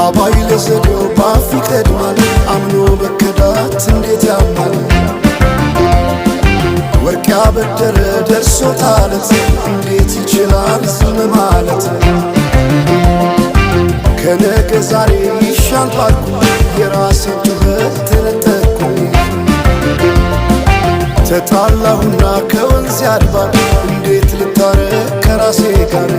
አባባይ ለዘዴው ባፍ ይቀድማል አምኖ በከዳት እንዴት ያማል ወርቅ ያበደረ ደርሶታለት እንዴት ይችላል ዝም ማለት ከነገ ዛሬ ይሻል ባልኩ የራሴን ጩኸት ተነጠቅኩ ተጣላሁና ከወንዝ አድባር እንዴት ልታረቅ ከራሴ ጋር